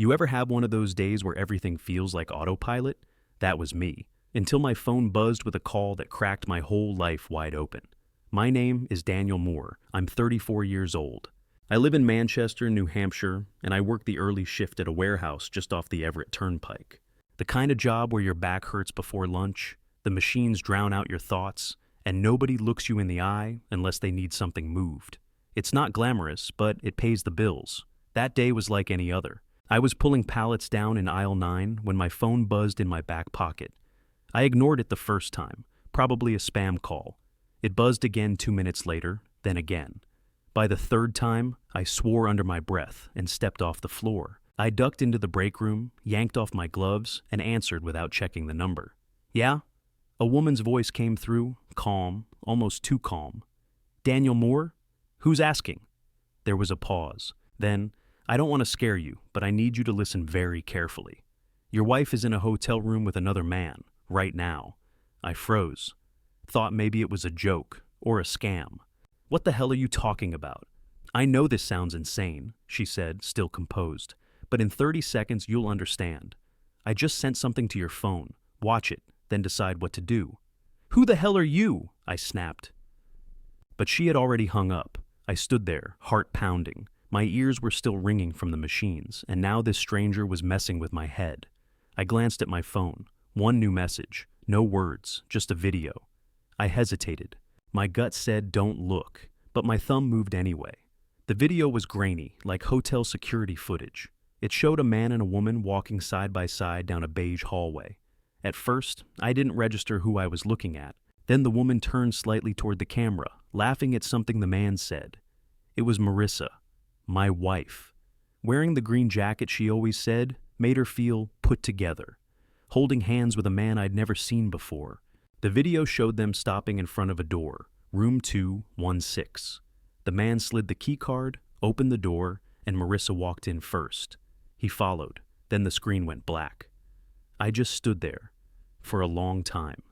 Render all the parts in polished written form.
You ever have one of those days where everything feels like autopilot? That was me, until my phone buzzed with a call that cracked my whole life wide open. My name is Daniel Moore. I'm 34 years old. I live in Manchester, New Hampshire, and I work the early shift at a warehouse just off the Everett Turnpike. The kind of job where your back hurts before lunch, the machines drown out your thoughts, and nobody looks you in the eye unless they need something moved. It's not glamorous, but it pays the bills. That day was like any other. I was pulling pallets down in aisle 9 when my phone buzzed in my back pocket. I ignored it the first time, probably a spam call. It buzzed again 2 minutes later, then again. By the third time, I swore under my breath and stepped off the floor. I ducked into the break room, yanked off my gloves, and answered without checking the number. "Yeah?" A woman's voice came through, calm, almost too calm. "Daniel Moore? Who's asking?" There was a pause. Then, "I don't want to scare you, but I need you to listen very carefully. Your wife is in a hotel room with another man, right now." I froze. Thought maybe it was a joke, or a scam. "What the hell are you talking about?" "I know this sounds insane," she said, still composed, "but in 30 seconds you'll understand. I just sent something to your phone. Watch it, then decide what to do." "Who the hell are you?" I snapped. But she had already hung up. I stood there, heart pounding. My ears were still ringing from the machines, and now this stranger was messing with my head. I glanced at my phone. One new message. No words, just a video. I hesitated. My gut said don't look, but my thumb moved anyway. The video was grainy, like hotel security footage. It showed a man and a woman walking side by side down a beige hallway. At first, I didn't register who I was looking at. Then the woman turned slightly toward the camera, laughing at something the man said. It was Marissa, my wife. Wearing the green jacket she always said made her feel put together, holding hands with a man I'd never seen before. The video showed them stopping in front of a door, room 216. The man slid the key card, opened the door, and Marissa walked in first. He followed, then the screen went black. I just stood there, for a long time.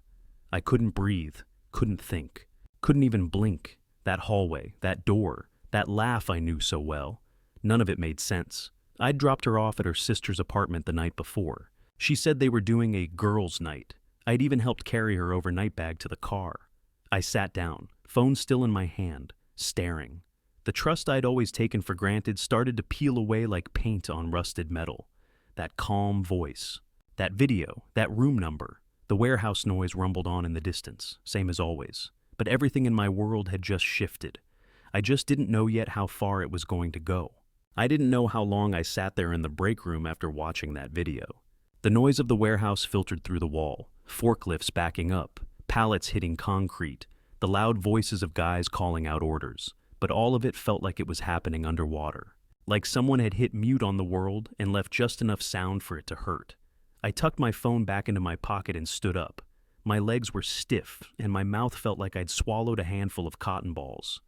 I couldn't breathe, couldn't think, couldn't even blink. That hallway, that door, that laugh I knew so well. None of it made sense. I'd dropped her off at her sister's apartment the night before. She said they were doing a girls' night. I'd even helped carry her overnight bag to the car. I sat down, phone still in my hand, staring. The trust I'd always taken for granted started to peel away like paint on rusted metal. That calm voice, that video, that room number. The warehouse noise rumbled on in the distance, same as always. But everything in my world had just shifted. I just didn't know yet how far it was going to go. I didn't know how long I sat there in the break room after watching that video. The noise of the warehouse filtered through the wall, forklifts backing up, pallets hitting concrete, the loud voices of guys calling out orders. But all of it felt like it was happening underwater. Like someone had hit mute on the world and left just enough sound for it to hurt. I tucked my phone back into my pocket and stood up. My legs were stiff, and my mouth felt like I'd swallowed a handful of cotton balls.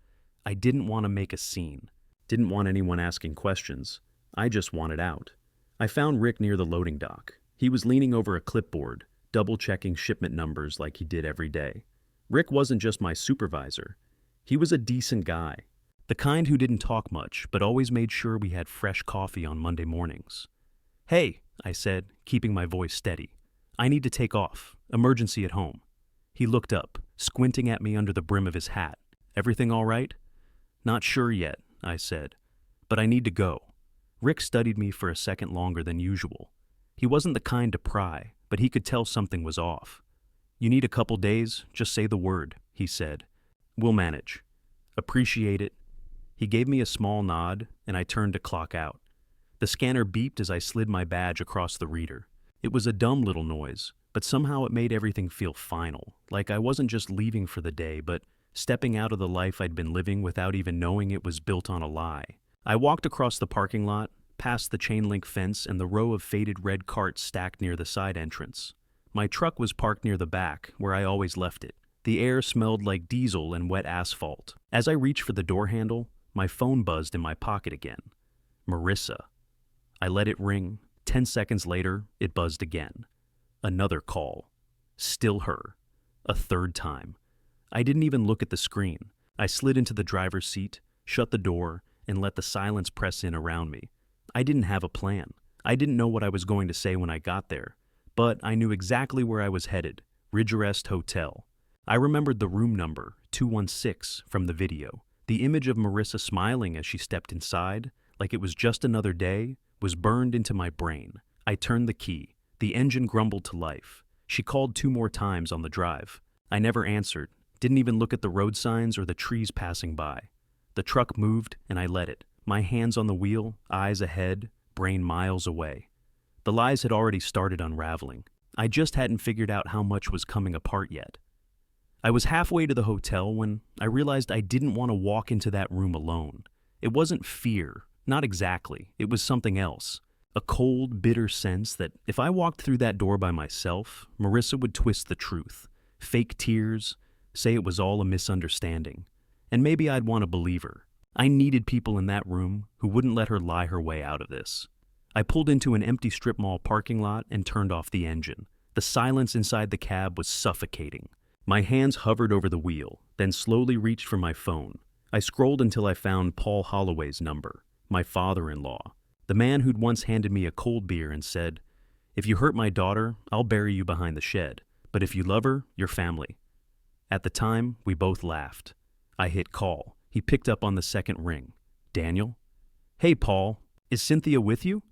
I didn't want to make a scene. Didn't want anyone asking questions. I just wanted out. I found Rick near the loading dock. He was leaning over a clipboard, double-checking shipment numbers like he did every day. Rick wasn't just my supervisor. He was a decent guy. The kind who didn't talk much, but always made sure we had fresh coffee on Monday mornings. "Hey," I said, keeping my voice steady. "I need to take off. Emergency at home." He looked up, squinting at me under the brim of his hat. "Everything all right?" "Not sure yet," I said, "but I need to go." Rick studied me for a second longer than usual. He wasn't the kind to pry, but he could tell something was off. "You need a couple days? Just say the word," he said. "We'll manage." "Appreciate it." He gave me a small nod, and I turned to clock out. The scanner beeped as I slid my badge across the reader. It was a dumb little noise, but somehow it made everything feel final, like I wasn't just leaving for the day, but stepping out of the life I'd been living without even knowing it was built on a lie. I walked across the parking lot, past the chain-link fence and the row of faded red carts stacked near the side entrance. My truck was parked near the back, where I always left it. The air smelled like diesel and wet asphalt. As I reached for the door handle, my phone buzzed in my pocket again. Marissa. I let it ring. 10 seconds later, it buzzed again. Another call. Still her. A third time. I didn't even look at the screen. I slid into the driver's seat, shut the door, and let the silence press in around me. I didn't have a plan. I didn't know what I was going to say when I got there, but I knew exactly where I was headed, Ridgerest Hotel. I remembered the room number, 216, from the video. The image of Marissa smiling as she stepped inside, like it was just another day, was burned into my brain. I turned the key. The engine grumbled to life. She called 2 more times on the drive. I never answered, didn't even look at the road signs or the trees passing by. The truck moved, and I let it. My hands on the wheel, eyes ahead, brain miles away. The lies had already started unraveling. I just hadn't figured out how much was coming apart yet. I was halfway to the hotel when I realized I didn't want to walk into that room alone. It wasn't fear, not exactly. It was something else. A cold, bitter sense that if I walked through that door by myself, Marissa would twist the truth, fake tears, say it was all a misunderstanding. And maybe I'd want to believe her. I needed people in that room who wouldn't let her lie her way out of this. I pulled into an empty strip mall parking lot and turned off the engine. The silence inside the cab was suffocating. My hands hovered over the wheel, then slowly reached for my phone. I scrolled until I found Paul Holloway's number, my father-in-law, the man who'd once handed me a cold beer and said, "If you hurt my daughter, I'll bury you behind the shed. But if you love her, you're family." At the time, we both laughed. I hit call. He picked up on the second ring. "Daniel?" "Hey, Paul. Is Cynthia with you?"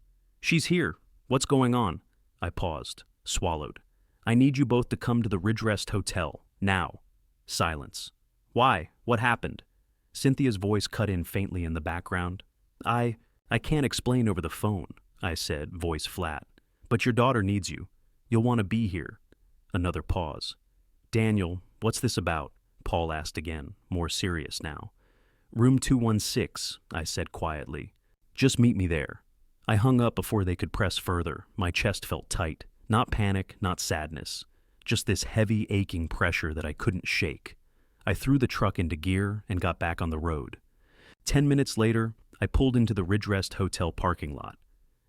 "She's here. What's going on?" I paused, swallowed. "I need you both to come to the Ridgerest Hotel. Now." Silence. "Why? What happened?" Cynthia's voice cut in faintly in the background. I can't explain over the phone," I said, voice flat. "But your daughter needs you. You'll want to be here." Another pause. "Daniel, what's this about?" Paul asked again, more serious now. "Room 216, I said quietly. "Just meet me there." I hung up before they could press further. My chest felt tight. Not panic, not sadness. Just this heavy, aching pressure that I couldn't shake. I threw the truck into gear and got back on the road. 10 minutes later, I pulled into the Ridgerest Hotel parking lot.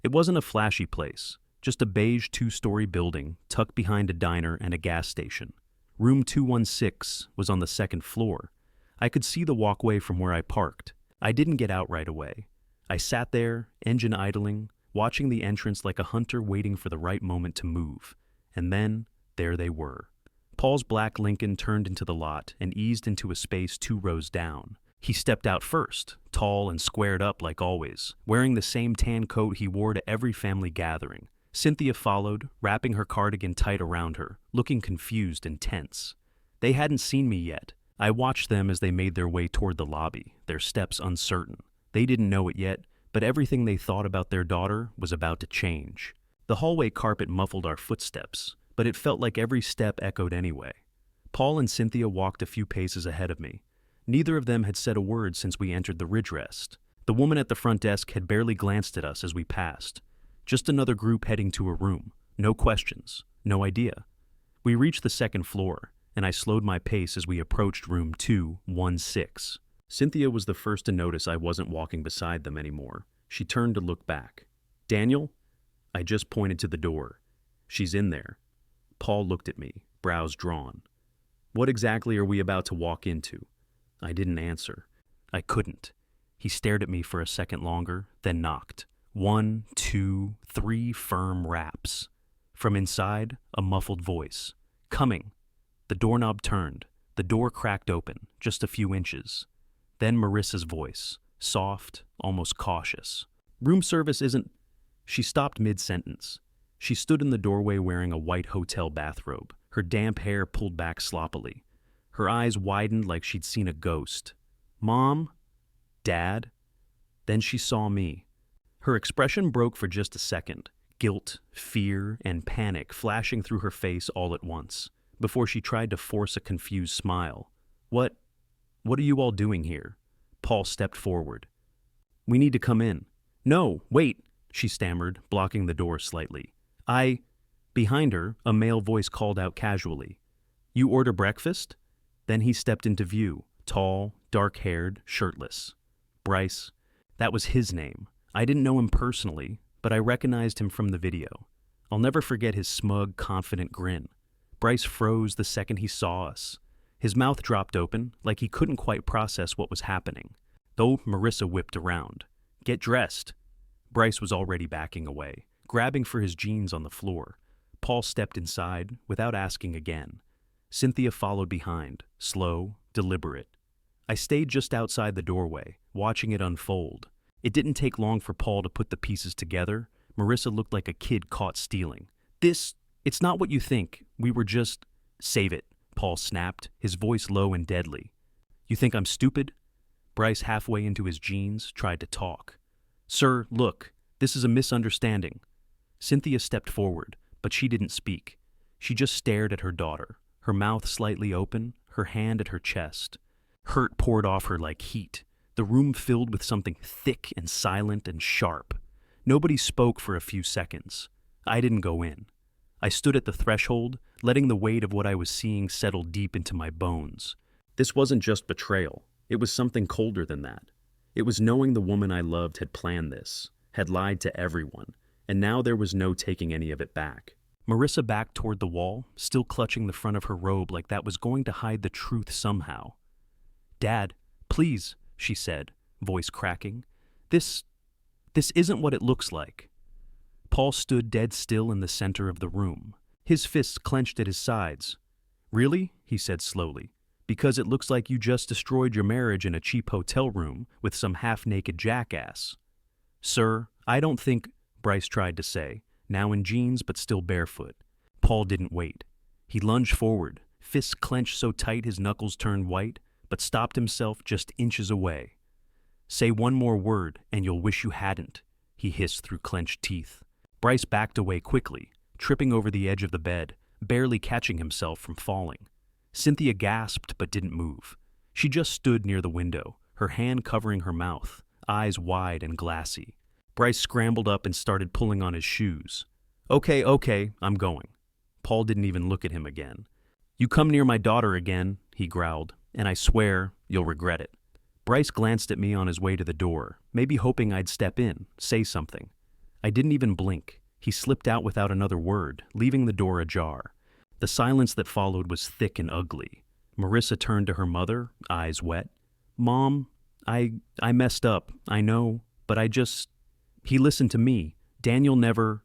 It wasn't a flashy place, just a beige 2-story building tucked behind a diner and a gas station. Room 216 was on the 2nd floor. I could see the walkway from where I parked. I didn't get out right away. I sat there, engine idling, watching the entrance like a hunter waiting for the right moment to move. And then, there they were. Paul's black Lincoln turned into the lot and eased into a space 2 rows down. He stepped out first, tall and squared up like always, wearing the same tan coat he wore to every family gathering. Cynthia followed, wrapping her cardigan tight around her, looking confused and tense. They hadn't seen me yet. I watched them as they made their way toward the lobby, their steps uncertain. They didn't know it yet, but everything they thought about their daughter was about to change. The hallway carpet muffled our footsteps, but it felt like every step echoed anyway. Paul and Cynthia walked a few paces ahead of me. Neither of them had said a word since we entered the Ridgerest. The woman at the front desk had barely glanced at us as we passed. Just another group heading to a room. No questions. No idea. We reached the 2nd floor, and I slowed my pace as we approached room 216. Cynthia was the first to notice I wasn't walking beside them anymore. She turned to look back. "Daniel?" I just pointed to the door. "She's in there." Paul looked at me, brows drawn. "What exactly are we about to walk into?" I didn't answer. I couldn't. He stared at me for a second longer, then knocked. 1, 2, 3 firm raps. From inside, a muffled voice. "Coming." The doorknob turned. The door cracked open, just a few inches. Then Marissa's voice, soft, almost cautious. "Room service isn't..." She stopped mid-sentence. She stood in the doorway wearing a white hotel bathrobe, her damp hair pulled back sloppily. Her eyes widened like she'd seen a ghost. "Mom? Dad?" Then she saw me. Her expression broke for just a second, guilt, fear, and panic flashing through her face all at once, before she tried to force a confused smile. What are you all doing here?" Paul stepped forward. "We need to come in." "No, wait," she stammered, blocking the door slightly. Behind her, a male voice called out casually. "You order breakfast?" Then he stepped into view, tall, dark-haired, shirtless. Bryce. That was his name. I didn't know him personally, but I recognized him from the video. I'll never forget his smug, confident grin. Bryce froze the second he saw us. His mouth dropped open, like he couldn't quite process what was happening. Though Marissa whipped around. "Get dressed." Bryce was already backing away. grabbing for his jeans on the floor. Paul stepped inside without asking again. Cynthia followed behind, slow, deliberate. I stayed just outside the doorway, watching it unfold. It didn't take long for Paul to put the pieces together. Marissa looked like a kid caught stealing. It's not what you think. We were just... Save it, Paul snapped, his voice low and deadly. You think I'm stupid? Bryce, halfway into his jeans, tried to talk. Sir, look, this is a misunderstanding. Cynthia stepped forward, but she didn't speak. She just stared at her daughter, her mouth slightly open, her hand at her chest. Hurt poured off her like heat, the room filled with something thick and silent and sharp. Nobody spoke for a few seconds. I didn't go in. I stood at the threshold, letting the weight of what I was seeing settle deep into my bones. This wasn't just betrayal. It was something colder than that. It was knowing the woman I loved had planned this, had lied to everyone, and now there was no taking any of it back. Marissa backed toward the wall, still clutching the front of her robe like that was going to hide the truth somehow. Dad, please, she said, voice cracking. This isn't what it looks like. Paul stood dead still in the center of the room, his fists clenched at his sides. Really? He said slowly. Because it looks like you just destroyed your marriage in a cheap hotel room with some half-naked jackass. Sir, I don't think, Bryce tried to say, now in jeans but still barefoot. Paul didn't wait. He lunged forward, fists clenched so tight his knuckles turned white, but stopped himself just inches away. Say one more word and you'll wish you hadn't, he hissed through clenched teeth. Bryce backed away quickly, tripping over the edge of the bed, barely catching himself from falling. Cynthia gasped but didn't move. She just stood near the window, her hand covering her mouth, eyes wide and glassy. Bryce scrambled up and started pulling on his shoes. Okay, I'm going. Paul didn't even look at him again. You come near my daughter again, he growled, and I swear you'll regret it. Bryce glanced at me on his way to the door, maybe hoping I'd step in, say something. I didn't even blink. He slipped out without another word, leaving the door ajar. The silence that followed was thick and ugly. Marissa turned to her mother, eyes wet. Mom, I messed up, I know, but he listened to me. Daniel never...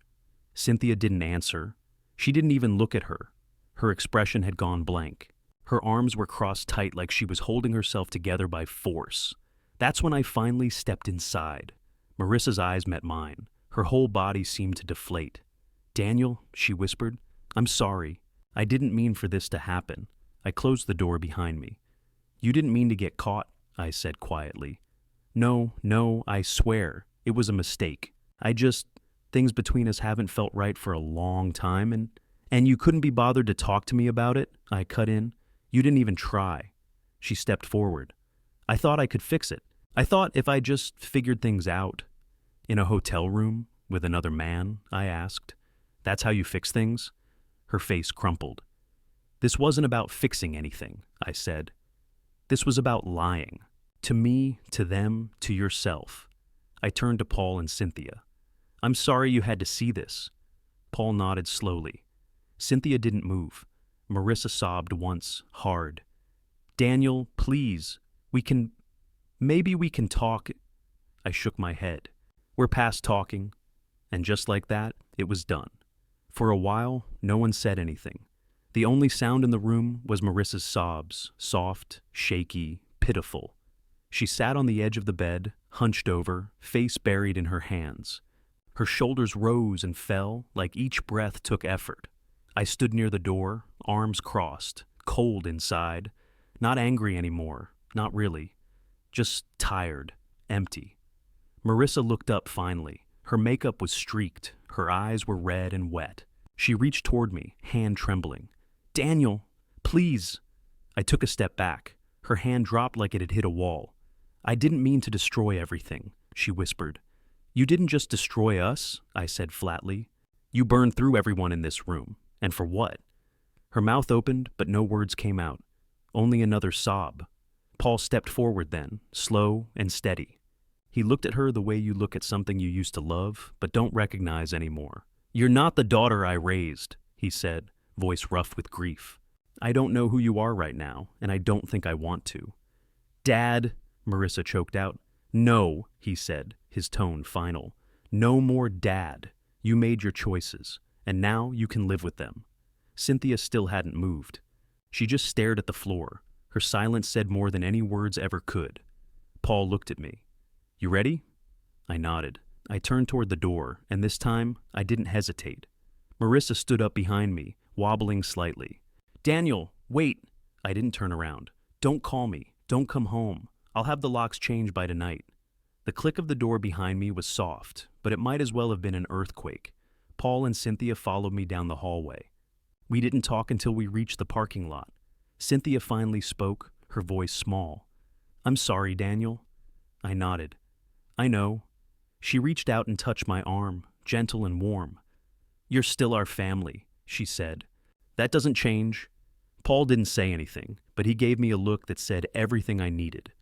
Cynthia didn't answer. She didn't even look at her. Her expression had gone blank. Her arms were crossed tight like she was holding herself together by force. That's when I finally stepped inside. Marissa's eyes met mine. Her whole body seemed to deflate. Daniel, she whispered, I'm sorry. I didn't mean for this to happen. I closed the door behind me. You didn't mean to get caught, I said quietly. No, I swear. It was a mistake. Things between us haven't felt right for a long time, and you couldn't be bothered to talk to me about it, I cut in. You didn't even try. She stepped forward. I thought I could fix it. I thought if I just figured things out. In a hotel room with another man, I asked. That's how you fix things? Her face crumpled. This wasn't about fixing anything, I said. This was about lying. To me, to them, to yourself. I turned to Paul and Cynthia. I'm sorry you had to see this. Paul nodded slowly. Cynthia didn't move. Marissa sobbed once, hard. Daniel, please, maybe we can talk. I shook my head. We're past talking. And just like that, it was done. For a while, no one said anything. The only sound in the room was Marissa's sobs, soft, shaky, pitiful. She sat on the edge of the bed, hunched over, face buried in her hands. Her shoulders rose and fell like each breath took effort. I stood near the door, arms crossed, cold inside, not angry anymore, not really, just tired, empty. Marissa looked up finally. Her makeup was streaked, her eyes were red and wet. She reached toward me, hand trembling. Daniel, please. I took a step back. Her hand dropped like it had hit a wall. I didn't mean to destroy everything, she whispered. You didn't just destroy us, I said flatly. You burned through everyone in this room. And for what? Her mouth opened, but no words came out. Only another sob. Paul stepped forward then, slow and steady. He looked at her the way you look at something you used to love, but don't recognize anymore. You're not the daughter I raised, he said, voice rough with grief. I don't know who you are right now, and I don't think I want to. Dad, Marissa choked out. No, he said, his tone final. No more dad. You made your choices, and now you can live with them. Cynthia still hadn't moved. She just stared at the floor. Her silence said more than any words ever could. Paul looked at me. You ready? I nodded. I turned toward the door, and this time I didn't hesitate. Marissa stood up behind me, wobbling slightly. Daniel, wait! I didn't turn around. Don't call me. Don't come home. I'll have the locks changed by tonight. The click of the door behind me was soft, but it might as well have been an earthquake. Paul and Cynthia followed me down the hallway. We didn't talk until we reached the parking lot. Cynthia finally spoke, her voice small. I'm sorry, Daniel. I nodded. I know. She reached out and touched my arm, gentle and warm. You're still our family, she said. That doesn't change. Paul didn't say anything, but he gave me a look that said everything I needed.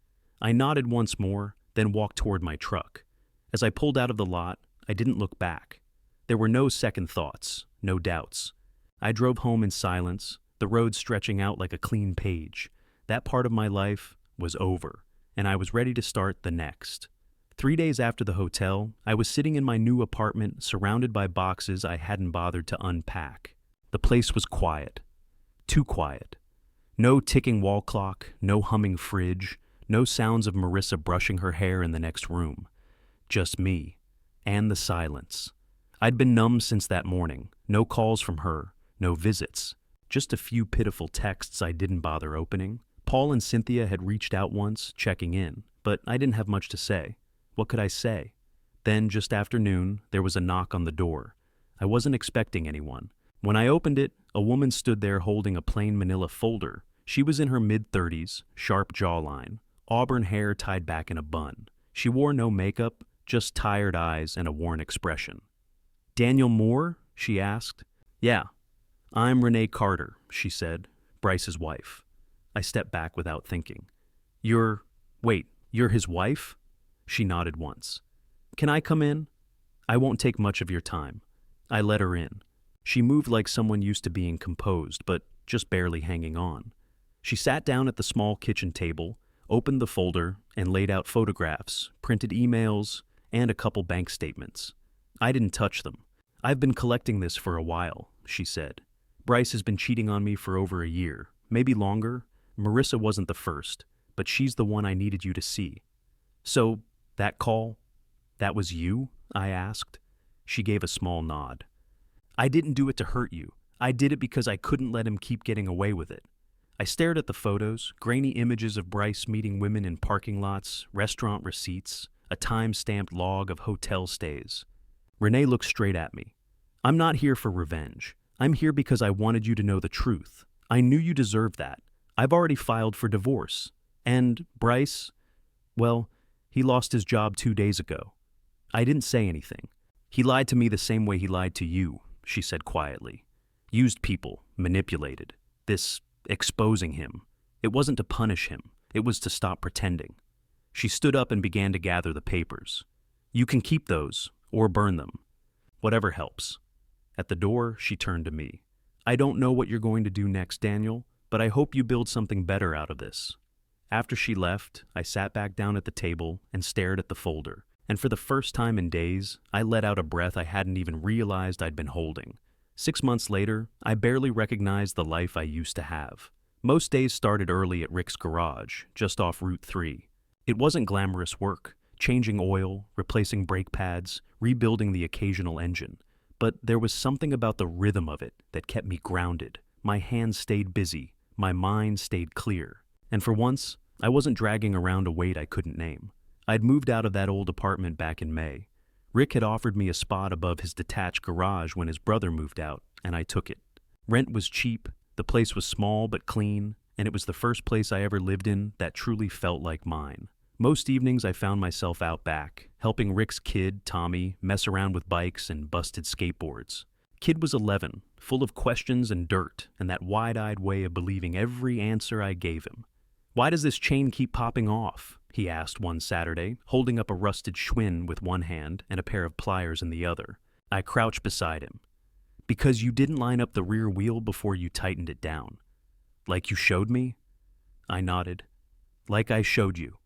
I nodded once more, then walked toward my truck. As I pulled out of the lot, I didn't look back. There were no second thoughts, no doubts. I drove home in silence, the road stretching out like a clean page. That part of my life was over, and I was ready to start the next. 3 days after the hotel, I was sitting in my new apartment, surrounded by boxes I hadn't bothered to unpack. The place was quiet. Too quiet. No ticking wall clock, no humming fridge, no sounds of Marissa brushing her hair in the next room. Just me, and the silence. I'd been numb since that morning. No calls from her, no visits. Just a few pitiful texts I didn't bother opening. Paul and Cynthia had reached out once, checking in, but I didn't have much to say. What could I say? Then, just after noon, there was a knock on the door. I wasn't expecting anyone. When I opened it, a woman stood there holding a plain manila folder. She was in her mid-30s, sharp jawline, auburn hair tied back in a bun. She wore no makeup, just tired eyes and a worn expression. Daniel Moore? She asked. Yeah. I'm Renee Carter, she said, Bryce's wife. I stepped back without thinking. You're his wife? She nodded once. Can I come in? I won't take much of your time. I let her in. She moved like someone used to being composed, but just barely hanging on. She sat down at the small kitchen table, opened the folder, and laid out photographs, printed emails, and a couple bank statements. I didn't touch them. I've been collecting this for a while, she said. Bryce has been cheating on me for over a year, maybe longer. Marissa wasn't the first, but she's the one I needed you to see. So, that call, that was you? I asked. She gave a small nod. I didn't do it to hurt you. I did it because I couldn't let him keep getting away with it. I stared at the photos, grainy images of Bryce meeting women in parking lots, restaurant receipts, a time-stamped log of hotel stays. Renee looked straight at me. I'm not here for revenge. I'm here because I wanted you to know the truth. I knew you deserved that. I've already filed for divorce. And Bryce, well, he lost his job 2 days ago. I didn't say anything. He lied to me the same way he lied to you, she said quietly. Used people, manipulated. This exposing him. It wasn't to punish him. It was to stop pretending. She stood up and began to gather the papers. You can keep those, or burn them. Whatever helps. At the door, she turned to me. I don't know what you're going to do next, Daniel, but I hope you build something better out of this. After she left, I sat back down at the table and stared at the folder, and for the first time in days, I let out a breath I hadn't even realized I'd been holding. 6 months later, I barely recognized the life I used to have. Most days started early at Rick's garage, just off Route 3. It wasn't glamorous work, changing oil, replacing brake pads, rebuilding the occasional engine. But there was something about the rhythm of it that kept me grounded. My hands stayed busy, my mind stayed clear. And for once, I wasn't dragging around a weight I couldn't name. I'd moved out of that old apartment back in May. Rick had offered me a spot above his detached garage when his brother moved out, and I took it. Rent was cheap, the place was small but clean, and it was the first place I ever lived in that truly felt like mine. Most evenings I found myself out back, helping Rick's kid, Tommy, mess around with bikes and busted skateboards. Kid was 11, full of questions and dirt, and that wide-eyed way of believing every answer I gave him. Why does this chain keep popping off? He asked one Saturday, holding up a rusted Schwinn with one hand and a pair of pliers in the other. I crouched beside him. Because you didn't line up the rear wheel before you tightened it down. Like you showed me? I nodded. Like I showed you.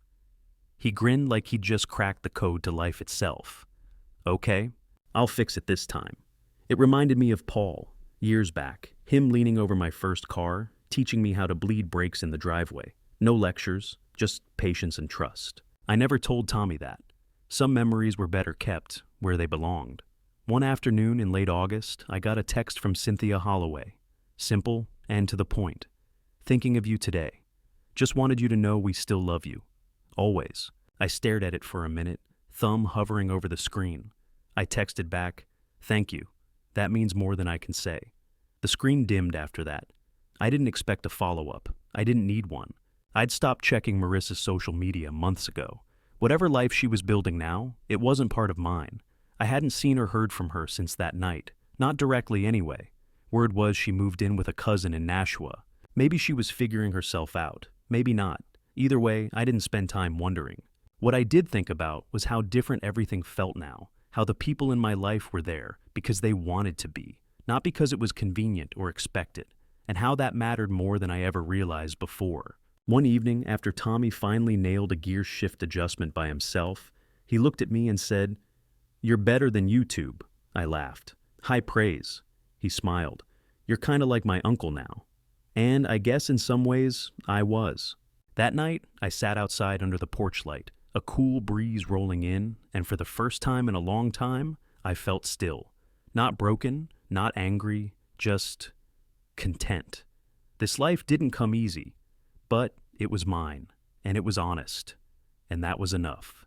He grinned like he'd just cracked the code to life itself. Okay, I'll fix it this time. It reminded me of Paul, years back, him leaning over my first car, teaching me how to bleed brakes in the driveway. No lectures, just patience and trust. I never told Tommy that. Some memories were better kept where they belonged. One afternoon in late August, I got a text from Cynthia Holloway. Simple and to the point. Thinking of you today. Just wanted you to know we still love you. Always. I stared at it for a minute, thumb hovering over the screen. I texted back, "Thank you. That means more than I can say." The screen dimmed after that. I didn't expect a follow-up. I didn't need one. I'd stopped checking Marissa's social media months ago. Whatever life she was building now, it wasn't part of mine. I hadn't seen or heard from her since that night. Not directly anyway. Word was she moved in with a cousin in Nashua. Maybe she was figuring herself out. Maybe not. Either way, I didn't spend time wondering. What I did think about was how different everything felt now, how the people in my life were there because they wanted to be, not because it was convenient or expected, and how that mattered more than I ever realized before. One evening, after Tommy finally nailed a gear shift adjustment by himself, he looked at me and said, "You're better than YouTube." I laughed. "High praise." He smiled. "You're kind of like my uncle now." And I guess in some ways, I was. That night, I sat outside under the porch light, a cool breeze rolling in, and for the first time in a long time, I felt still. Not broken, not angry, just content. This life didn't come easy, but it was mine, and it was honest, and that was enough.